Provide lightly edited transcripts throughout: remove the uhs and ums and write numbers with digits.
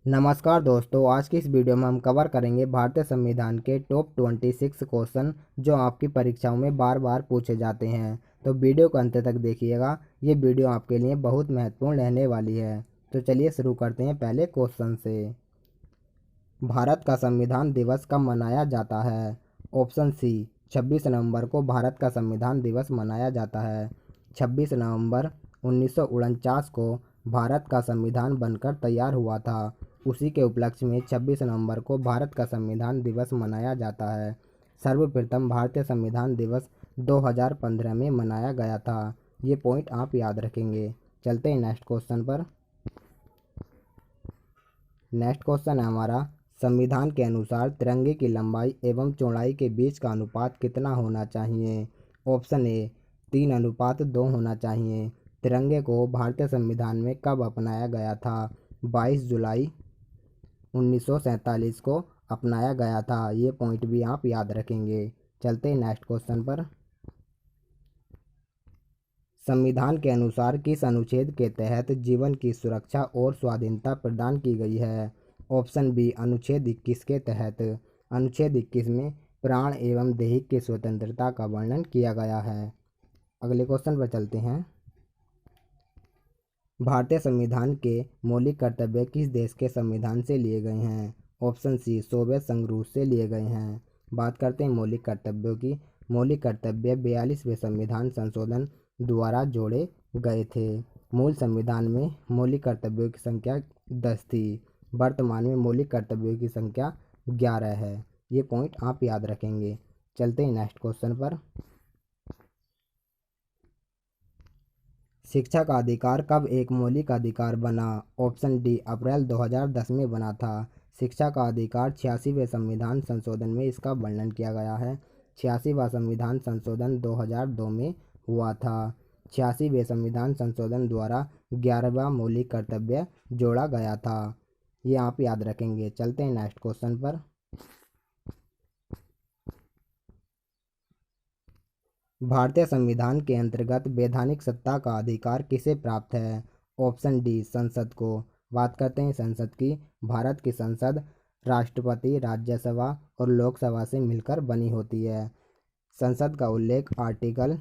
नमस्कार दोस्तों, आज की इस वीडियो में हम कवर करेंगे भारतीय संविधान के टॉप 26 क्वेश्चन जो आपकी परीक्षाओं में बार बार पूछे जाते हैं। तो वीडियो को अंत तक देखिएगा, ये वीडियो आपके लिए बहुत महत्वपूर्ण रहने वाली है। तो चलिए शुरू करते हैं पहले क्वेश्चन से। भारत का संविधान दिवस कब मनाया जाता है? ऑप्शन सी, 26 नवंबर को भारत का संविधान दिवस मनाया जाता है। 26 नवंबर 1949 को भारत का संविधान बनकर तैयार हुआ था। उसी के उपलक्ष्य में 26 नवंबर को भारत का संविधान दिवस मनाया जाता है। सर्वप्रथम भारतीय संविधान दिवस 2015 में मनाया गया था। ये पॉइंट आप याद रखेंगे। चलते हैं नेक्स्ट क्वेश्चन पर। नेक्स्ट क्वेश्चन है हमारा, संविधान के अनुसार तिरंगे की लंबाई एवं चौड़ाई के बीच का अनुपात कितना होना चाहिए? ऑप्शन ए, 3:2 होना चाहिए। तिरंगे को भारतीय संविधान में कब अपनाया गया था? 22 जुलाई 1947 को अपनाया गया था। ये पॉइंट भी आप याद रखेंगे। चलते हैं नेक्स्ट क्वेश्चन पर। संविधान के अनुसार किस अनुच्छेद के तहत जीवन की सुरक्षा और स्वाधीनता प्रदान की गई है? ऑप्शन बी, अनुच्छेद 21 के तहत। अनुच्छेद 21 में प्राण एवं दैहिक की स्वतंत्रता का वर्णन किया गया है। अगले क्वेश्चन पर चलते हैं। भारतीय संविधान के मौलिक कर्तव्य किस देश के संविधान से लिए गए हैं? ऑप्शन सी, सोवियत संघ रूस से लिए गए हैं। बात करते हैं मौलिक कर्तव्यों की। मौलिक कर्तव्य 42वें संविधान संशोधन द्वारा जोड़े गए थे। मूल संविधान में मौलिक कर्तव्यों की संख्या 10 थी। वर्तमान में मौलिक कर्तव्यों की संख्या 11 है। ये पॉइंट आप याद रखेंगे। चलते हैं नेक्स्ट क्वेश्चन पर। शिक्षा का अधिकार कब एक मौलिक अधिकार बना? ऑप्शन डी, अप्रैल 2010 में बना था। शिक्षा का अधिकार 86वें संविधान संशोधन में इसका वर्णन किया गया है। 86वां संविधान संशोधन 2002 में हुआ था। 86वें संविधान संशोधन द्वारा 11वां मौलिक कर्तव्य जोड़ा गया था। ये आप याद रखेंगे। चलते हैं नेक्स्ट क्वेश्चन पर। भारतीय संविधान के अंतर्गत वैधानिक सत्ता का अधिकार किसे प्राप्त है? ऑप्शन डी, संसद को। बात करते हैं संसद की। भारत की संसद राष्ट्रपति, राज्यसभा और लोकसभा से मिलकर बनी होती है। संसद का उल्लेख आर्टिकल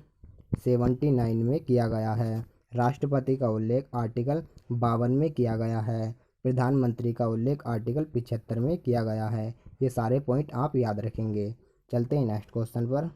79 में किया गया है। राष्ट्रपति का उल्लेख आर्टिकल 52 में किया गया है। प्रधानमंत्री का उल्लेख आर्टिकल 75 में किया गया है। ये सारे पॉइंट आप याद रखेंगे। चलते हैं नेक्स्ट क्वेश्चन पर।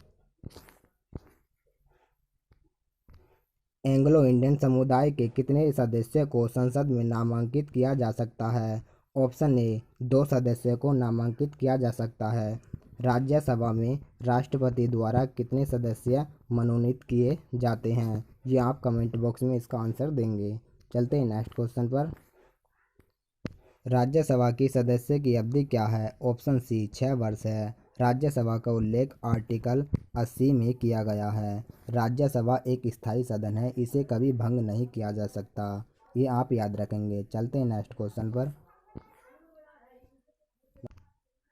एंग्लो इंडियन समुदाय के कितने सदस्यों को संसद में नामांकित किया जा सकता है? ऑप्शन ए, 2 सदस्यों को नामांकित किया जा सकता है। राज्यसभा में राष्ट्रपति द्वारा कितने सदस्य मनोनीत किए जाते हैं? ये आप कमेंट बॉक्स में इसका आंसर देंगे। चलते हैं नेक्स्ट क्वेश्चन पर। राज्यसभा की सदस्य की अवधि क्या है? ऑप्शन सी, 6 वर्ष है। राज्यसभा का उल्लेख आर्टिकल 80 में किया गया है। राज्यसभा एक स्थायी सदन है, इसे कभी भंग नहीं किया जा सकता। ये आप याद रखेंगे। चलते हैं नेक्स्ट क्वेश्चन पर।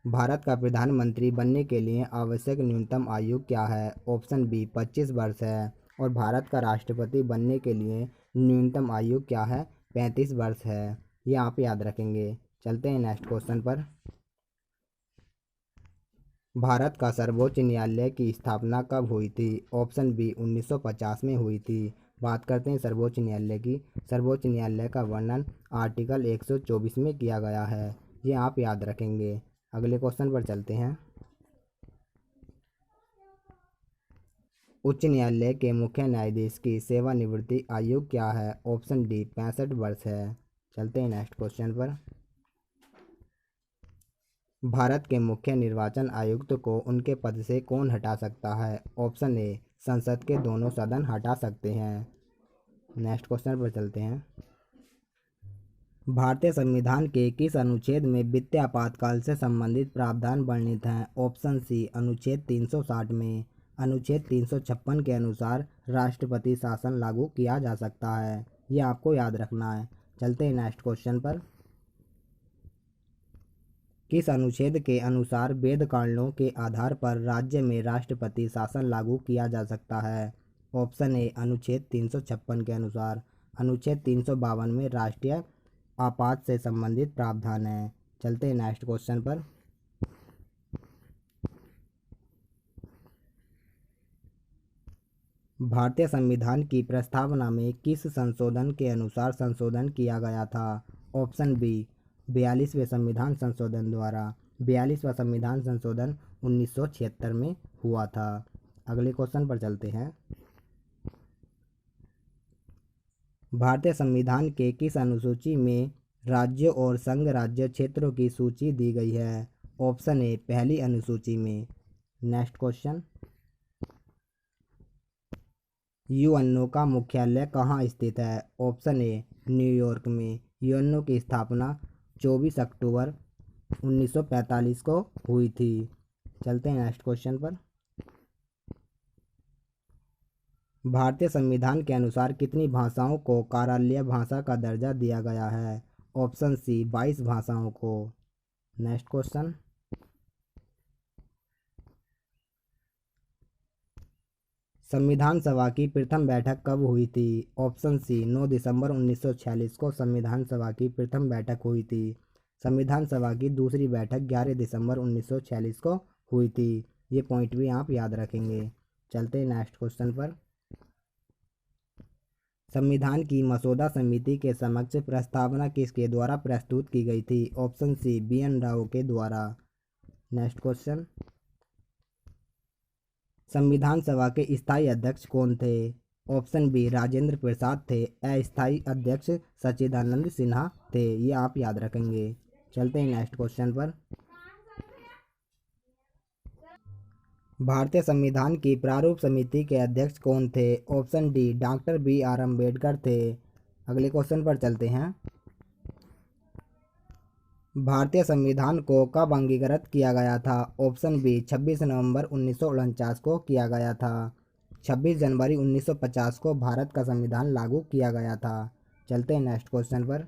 भारत का प्रधानमंत्री बनने के लिए आवश्यक न्यूनतम आयु क्या है? ऑप्शन बी, 25 वर्ष है। और भारत का राष्ट्रपति बनने के लिए न्यूनतम आयु क्या है? 35 वर्ष है। ये आप याद रखेंगे। चलते हैं नेक्स्ट क्वेश्चन पर। भारत का सर्वोच्च न्यायालय की स्थापना कब हुई थी? ऑप्शन बी, 1950 में हुई थी। बात करते हैं सर्वोच्च न्यायालय की। सर्वोच्च न्यायालय का वर्णन आर्टिकल 124 में किया गया है। ये आप याद रखेंगे। अगले क्वेश्चन पर चलते हैं। उच्च न्यायालय के मुख्य न्यायाधीश की सेवानिवृत्ति आयु क्या है? ऑप्शन डी, 65 वर्ष है। चलते हैं नेक्स्ट क्वेश्चन पर। भारत के मुख्य निर्वाचन आयुक्त को उनके पद से कौन हटा सकता है? ऑप्शन ए, संसद के दोनों सदन हटा सकते हैं। नेक्स्ट क्वेश्चन पर चलते हैं। भारतीय संविधान के किस अनुच्छेद में वित्तीय आपातकाल से संबंधित प्रावधान वर्णित हैं? ऑप्शन सी, अनुच्छेद 360 में। अनुच्छेद 356 के अनुसार राष्ट्रपति शासन लागू किया जा सकता है। ये आपको याद रखना है। चलते हैं नेक्स्ट क्वेश्चन पर। किस अनुच्छेद के अनुसार वेद कारणों के आधार पर राज्य में राष्ट्रपति शासन लागू किया जा सकता है? ऑप्शन ए, अनुच्छेद 356 के अनुसार। अनुच्छेद 352 में राष्ट्रीय आपात से संबंधित प्रावधान है। चलते हैं नेक्स्ट क्वेश्चन पर। भारतीय संविधान की प्रस्तावना में किस संशोधन के अनुसार संशोधन किया गया था? ऑप्शन बी 42वें संविधान संशोधन द्वारा। 42वां संविधान संशोधन 1976 में हुआ था। अगले क्वेश्चन पर चलते हैं। भारतीय संविधान के किस अनुसूची में राज्यों और संघ राज्य क्षेत्रों की सूची दी गई है? ऑप्शन ए पहली अनुसूची में। Next question. यूएनओ का मुख्यालय कहाँ स्थित है? ऑप्शन ए न्यूयॉर्क में। यूएनओ की स्थापना 24 अक्टूबर 1945 को हुई थी। चलते हैं नेक्स्ट क्वेश्चन पर। भारतीय संविधान के अनुसार कितनी भाषाओं को कार्यालय भाषा का दर्जा दिया गया है? ऑप्शन सी 22 भाषाओं को। Next question. संविधान सभा की प्रथम बैठक कब हुई थी? ऑप्शन सी 9 दिसंबर 1946 को संविधान सभा की प्रथम बैठक हुई थी। संविधान सभा की दूसरी बैठक 11 दिसंबर 1946 को हुई थी। ये पॉइंट भी आप याद रखेंगे। चलते हैं नेक्स्ट क्वेश्चन पर। संविधान की मसौदा समिति के समक्ष प्रस्तावना किसके द्वारा प्रस्तुत की गई थी? ऑप्शन सी BN राव के द्वारा। Next question. संविधान सभा के स्थायी अध्यक्ष कौन थे? ऑप्शन बी राजेंद्र प्रसाद थे। अस्थायी अध्यक्ष सच्चिदानंद सिन्हा थे। ये आप याद रखेंगे। चलते हैं नेक्स्ट क्वेश्चन पर। भारतीय संविधान की प्रारूप समिति के अध्यक्ष कौन थे? Option D doctor BR Ambedkar थे। अगले क्वेश्चन पर चलते हैं। भारतीय संविधान को कब अंगीकृत किया गया था? ऑप्शन बी 26 नवंबर 1949 को किया गया था। 26 जनवरी 1950 को भारत का संविधान लागू किया गया था। चलते हैं नेक्स्ट क्वेश्चन पर।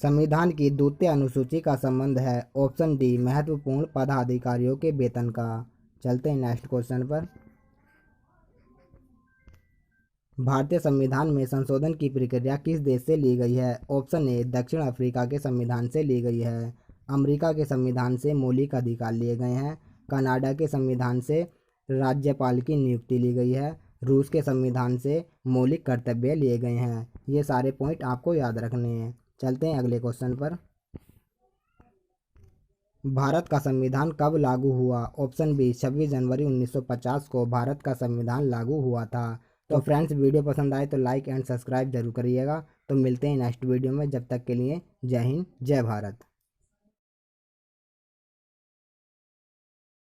संविधान की द्वितीय अनुसूची का संबंध है? ऑप्शन डी महत्वपूर्ण पदाधिकारियों के वेतन का। चलते हैं नेक्स्ट क्वेश्चन पर। भारतीय संविधान में संशोधन की प्रक्रिया किस देश से ली गई है? ऑप्शन ए दक्षिण अफ्रीका के संविधान से ली गई है। अमेरिका के संविधान से मौलिक अधिकार लिए गए हैं। कनाडा के संविधान से राज्यपाल की नियुक्ति ली गई है। रूस के संविधान से मौलिक कर्तव्य लिए गए हैं। ये सारे पॉइंट आपको याद रखने हैं। चलते हैं अगले क्वेश्चन पर। भारत का संविधान कब लागू हुआ? ऑप्शन बी 26 जनवरी 1950 को भारत का संविधान लागू हुआ था। तो फ्रेंड्स, वीडियो पसंद आए तो लाइक एंड सब्सक्राइब जरूर करिएगा। तो मिलते हैं नेक्स्ट वीडियो में। जब तक के लिए जय हिंद, जय भारत।